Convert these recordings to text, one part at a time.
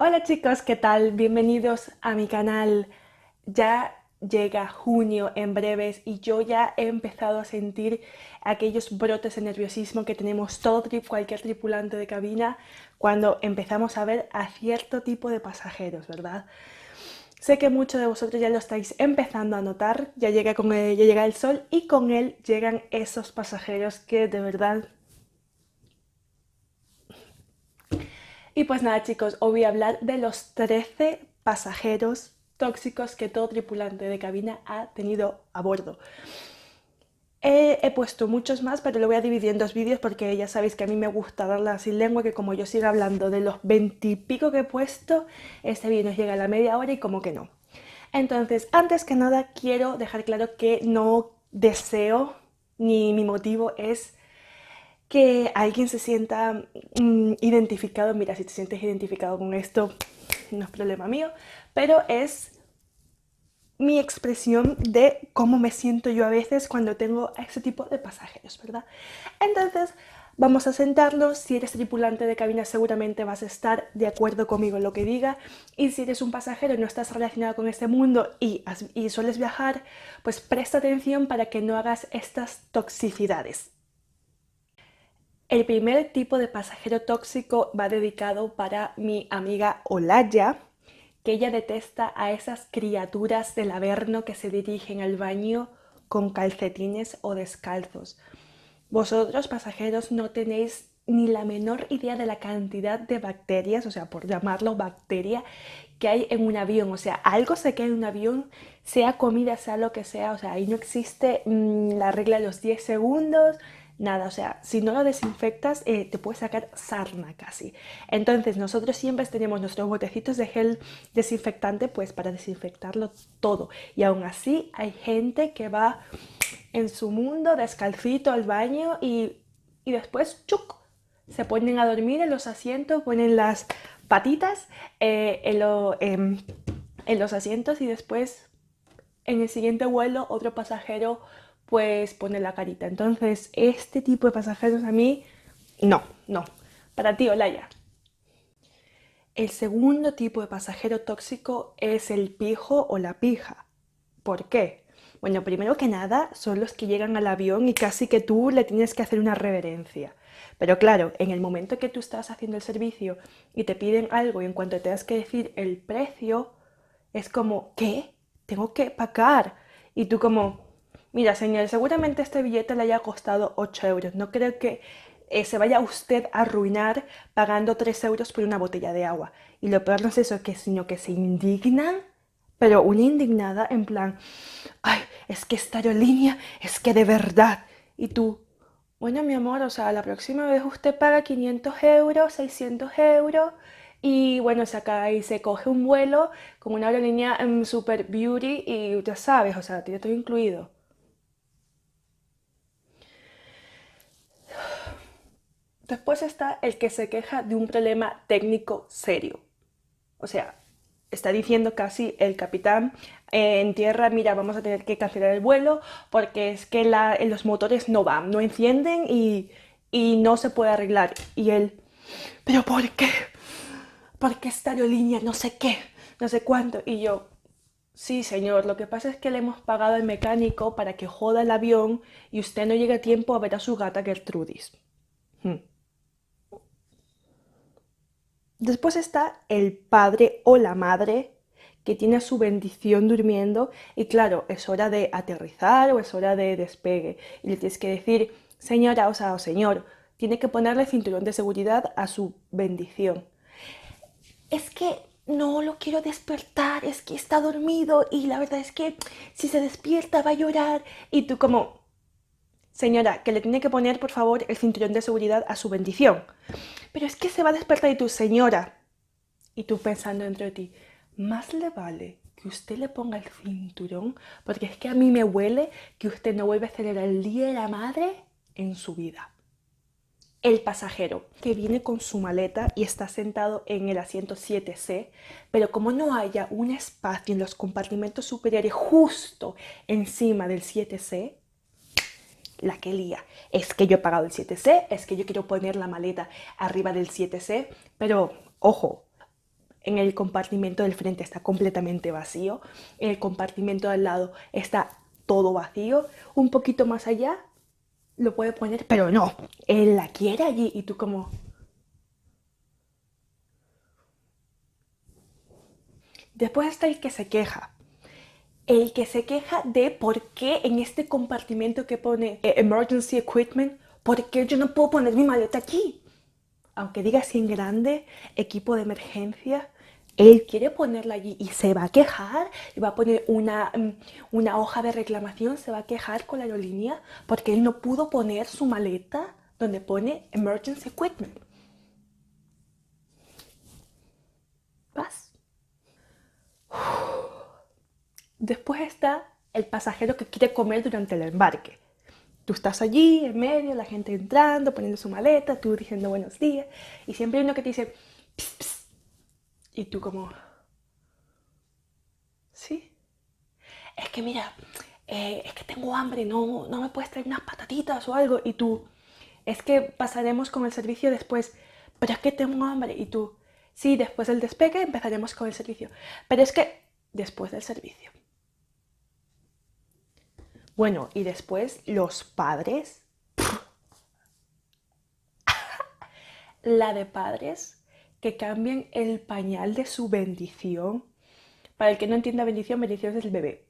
Hola chicos, ¿qué tal? Bienvenidos a mi canal. Ya llega junio en breves y yo ya he empezado a sentir aquellos brotes de nerviosismo que tenemos cualquier tripulante de cabina cuando empezamos a ver a cierto tipo de pasajeros, ¿verdad? Sé que muchos de vosotros ya lo estáis empezando a notar, ya llega el sol y con él llegan esos pasajeros que de verdad. Y pues nada chicos, hoy voy a hablar de los 13 pasajeros tóxicos que todo tripulante de cabina ha tenido a bordo. He puesto muchos más, pero lo voy a dividir en dos vídeos porque ya sabéis que a mí me gusta darla sin lengua, que como yo sigo hablando de los 20 y pico que he puesto, este vídeo nos llega a la media hora y como que no. Entonces, antes que nada, quiero dejar claro que no deseo, ni mi motivo es que alguien se sienta identificado. Mira, si te sientes identificado con esto, no es problema mío, pero es mi expresión de cómo me siento yo a veces cuando tengo a ese tipo de pasajeros, ¿verdad? Entonces, vamos a sentarnos. Si eres tripulante de cabina, seguramente vas a estar de acuerdo conmigo en lo que diga. Y si eres un pasajero y no estás relacionado con este mundo y sueles viajar, pues presta atención para que no hagas estas toxicidades. El primer tipo de pasajero tóxico va dedicado para mi amiga Olaya, que ella detesta a esas criaturas del Averno que se dirigen al baño con calcetines o descalzos. Vosotros, pasajeros, no tenéis ni la menor idea de la cantidad de bacterias, o sea, por llamarlo bacteria, que hay en un avión. O sea, algo se queda en un avión, sea comida, sea lo que sea. O sea, ahí no existe la regla de los 10 segundos, nada. O sea, si no lo desinfectas, te puede sacar sarna casi. Entonces, nosotros siempre tenemos nuestros botecitos de gel desinfectante, pues para desinfectarlo todo. Y aún así, hay gente que va en su mundo descalcito al baño y después ¡chuc! Se ponen a dormir en los asientos, ponen las patitas en los asientos y después en el siguiente vuelo otro pasajero pues pone la carita. Entonces este tipo de pasajeros a mí no. Para ti, Olaya. El segundo tipo de pasajero tóxico es el pijo o la pija. ¿Por qué? Bueno, primero que nada son los que llegan al avión y casi que tú le tienes que hacer una reverencia. Pero claro, en el momento que tú estás haciendo el servicio y te piden algo y en cuanto te das que decir el precio, es como, ¿qué? Tengo que pagar. Y tú como, mira señor, seguramente este billete le haya costado 8 euros. No creo que se vaya usted a arruinar pagando 3 euros por una botella de agua. Y lo peor no es eso, sino que se indignan, pero una indignada en plan, ay, es que esta aerolínea, es que de verdad. Y tú, bueno, mi amor, o sea, la próxima vez usted paga 500 euros, 600 euros y bueno, saca y se coge un vuelo con una aerolínea super beauty y ya sabes, o sea, tiene todo incluido. Después está el que se queja de un problema técnico serio. O sea, está diciendo casi el capitán en tierra, mira, vamos a tener que cancelar el vuelo porque es que los motores no van, no encienden y no se puede arreglar. Y él, ¿pero por qué? Porque esta aerolínea no sé qué, no sé cuánto. Y yo, sí, señor, lo que pasa es que le hemos pagado al mecánico para que joda el avión y usted no llegue a tiempo a ver a su gata Gertrudis. Hmm. Después está el padre o la madre que tiene su bendición durmiendo y claro, es hora de aterrizar o es hora de despegue. Y le tienes que decir, señora, o señor, tiene que ponerle cinturón de seguridad a su bendición. Es que no lo quiero despertar, es que está dormido y la verdad es que si se despierta va a llorar. Y tú como, señora, que le tiene que poner por favor el cinturón de seguridad a su bendición. Pero es que se va a despertar y tú, señora. Y tú pensando dentro de ti, más le vale que usted le ponga el cinturón, porque es que a mí me huele que usted no vuelve a celebrar el Día de la Madre en su vida. El pasajero que viene con su maleta y está sentado en el asiento 7C, pero como no haya un espacio en los compartimentos superiores justo encima del 7C, la que lía. Es que yo he pagado el 7C, es que yo quiero poner la maleta arriba del 7C, pero ojo, en el compartimento del frente está completamente vacío, en el compartimento de al lado está todo vacío, un poquito más allá lo puede poner, pero no, él la quiere allí y tú como... Después está el que se queja de por qué en este compartimento que pone Emergency Equipment, por qué yo no puedo poner mi maleta aquí. Aunque diga así en grande, equipo de emergencia, él quiere ponerla allí y se va a quejar, y va a poner una hoja de reclamación, se va a quejar con la aerolínea porque él no pudo poner su maleta donde pone Emergency Equipment. ¿Vas? Después está el pasajero que quiere comer durante el embarque. Tú estás allí, en medio, la gente entrando, poniendo su maleta, tú diciendo buenos días, y siempre hay uno que te dice, pss, pss, y tú como, ¿sí? Es que mira, es que tengo hambre, no me puedes traer unas patatitas o algo, y tú, es que pasaremos con el servicio después, pero es que tengo hambre, y tú, sí, después del despegue empezaremos con el servicio, pero es que después del servicio. Bueno, y después los padres, la de padres que cambian el pañal de su bendición. Para el que no entienda bendición, bendición es el bebé.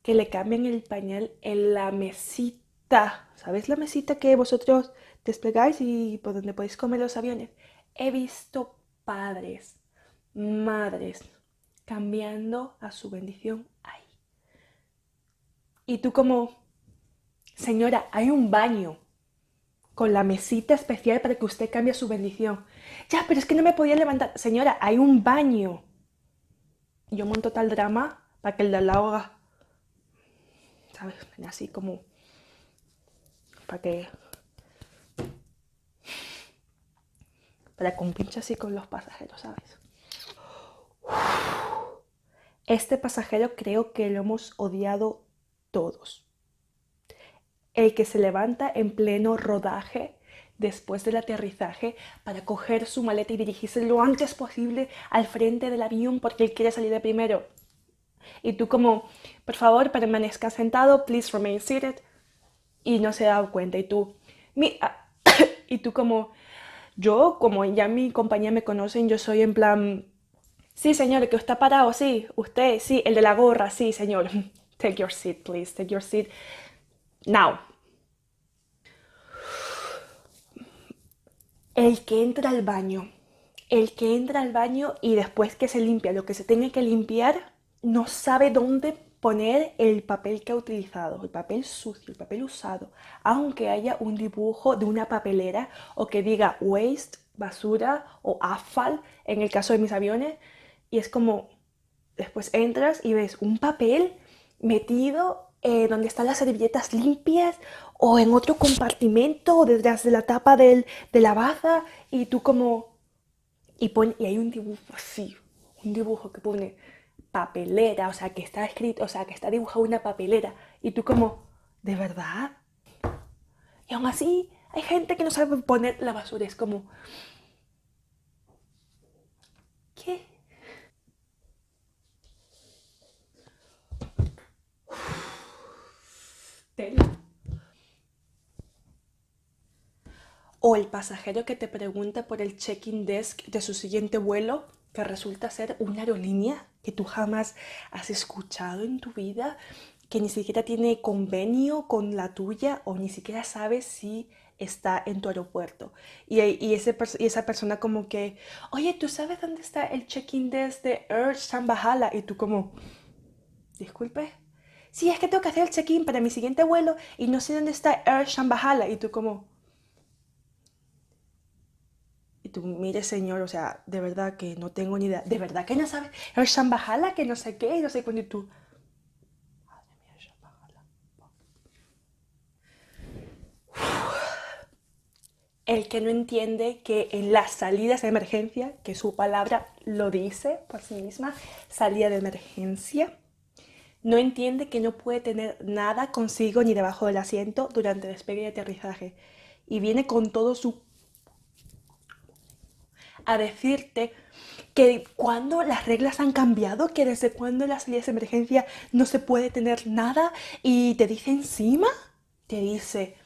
Que le cambien el pañal en la mesita. ¿Sabéis la mesita que vosotros desplegáis y por donde podéis comer los aviones? He visto padres, madres, cambiando a su bendición ahí. Y tú como, señora, hay un baño con la mesita especial para que usted cambie su bendición. Ya, pero es que no me podía levantar. Señora, hay un baño. Yo monto tal drama para que el de al lado haga, ¿sabes? Así como, para que, para compinche así con los pasajeros, ¿sabes? Este pasajero creo que lo hemos odiado todos. El que se levanta en pleno rodaje después del aterrizaje para coger su maleta y dirigirse lo antes posible al frente del avión porque él quiere salir de primero. Y tú como, por favor, permanezca sentado, please remain seated. Y no se ha dado cuenta. Y tú, y tú como, yo, como ya mi compañía me conocen, yo soy en plan, sí, señor, que está parado, sí, usted, sí, el de la gorra, sí, señor. Take your seat, please, take your seat. Now. El que entra al baño y después que se limpia lo que se tenga que limpiar, no sabe dónde poner el papel que ha utilizado, el papel sucio, el papel usado, aunque haya un dibujo de una papelera o que diga waste, basura o afal en el caso de mis aviones, y es como, después entras y ves un papel metido donde están las servilletas limpias o en otro compartimento o detrás de la tapa de la baza y tú como... Y hay un dibujo así, un dibujo que pone papelera, o sea, que está escrito, o sea, que está dibujado una papelera y tú como, ¿de verdad? Y aún así hay gente que no sabe poner la basura, es como, ¿qué? Tela. O el pasajero que te pregunta por el check-in desk de su siguiente vuelo, que resulta ser una aerolínea que tú jamás has escuchado en tu vida, que ni siquiera tiene convenio con la tuya o ni siquiera sabes si está en tu aeropuerto. Y esa persona como que, oye, ¿tú sabes dónde está el check-in desk de Air Shambhala? Y tú como, disculpe. Sí, es que tengo que hacer el check-in para mi siguiente vuelo y no sé dónde está Air Shambhala. Y tú como, y tú, mire señor, o sea, de verdad que no tengo ni idea, de verdad que no sabes, el Shambhala, que no sé qué, y no sé cuándo, y tú, madre mía, el Shambhala. El que no entiende que en las salidas de emergencia, que su palabra lo dice por sí misma, salida de emergencia, no entiende que no puede tener nada consigo ni debajo del asiento durante despegue y aterrizaje. Y viene con todo su a decirte que cuando las reglas han cambiado, que desde cuando las salidas de emergencia no se puede tener nada, y te dice encima, te dice,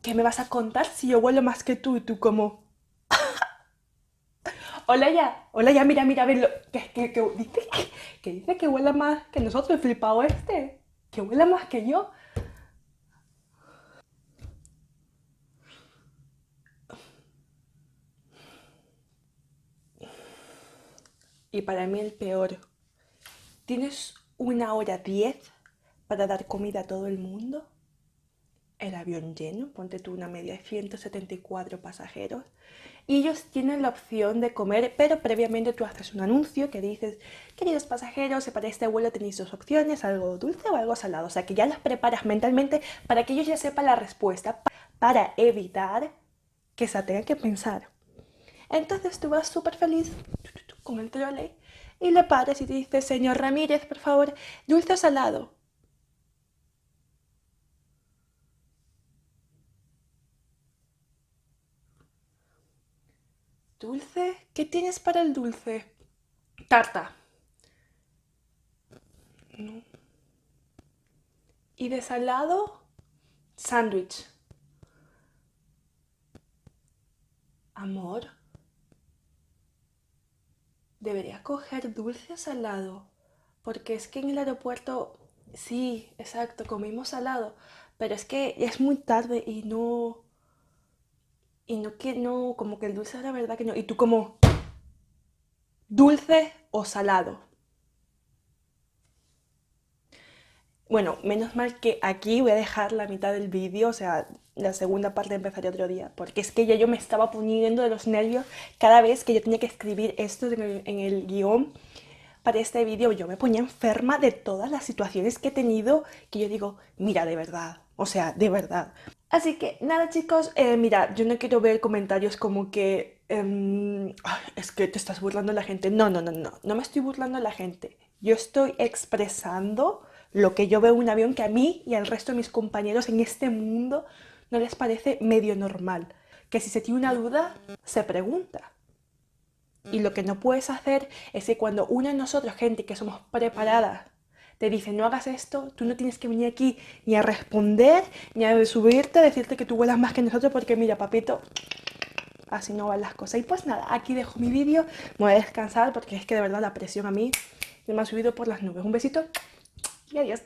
¿qué me vas a contar si yo huelo más que tú? Y tú como, hola ya, mira, mira, ven, que dice que huele más que nosotros, el flipado este, que huele más que yo. Y para mí el peor, tienes 1 hora 10 para dar comida a todo el mundo, el avión lleno, ponte tú una media de 174 pasajeros, y ellos tienen la opción de comer, pero previamente tú haces un anuncio que dices, queridos pasajeros, para este vuelo tenéis 2 opciones, algo dulce o algo salado, o sea que ya las preparas mentalmente para que ellos ya sepan la respuesta, para evitar que se tengan que pensar. Entonces tú vas súper feliz con el trolley y le paras y te dice, señor Ramírez, por favor, dulce o salado. ¿Dulce? ¿Qué tienes para el dulce? Tarta. No. ¿Y de salado? Sándwich. Amor, debería coger dulce o salado. Porque es que en el aeropuerto, sí, exacto, comimos salado. Pero es que es muy tarde y no. Y no que no, como que el dulce la verdad que no. Y tú como, ¿dulce o salado? Bueno, menos mal que aquí voy a dejar la mitad del vídeo, o sea, la segunda parte empezaría otro día, porque es que ya yo me estaba poniendo de los nervios cada vez que yo tenía que escribir esto en el guión para este vídeo. Yo me ponía enferma de todas las situaciones que he tenido, que yo digo, mira, de verdad, o sea, de verdad. Así que nada chicos, mira, yo no quiero ver comentarios como que "Ay, es que te estás burlando de la gente". No, no, no, no, no me estoy burlando de la gente. Yo estoy expresando lo que yo veo en un avión que a mí y al resto de mis compañeros en este mundo no les parece medio normal. Que si se tiene una duda, se pregunta. Y lo que no puedes hacer es que cuando uno de nosotros, gente que somos preparadas, te dice no hagas esto, tú no tienes que venir aquí ni a responder, ni a subirte, a decirte que tú huelas más que nosotros, porque mira, papito, así no van las cosas. Y pues nada, aquí dejo mi vídeo, me voy a descansar porque es que de verdad la presión a mí me ha subido por las nubes. Un besito y adiós.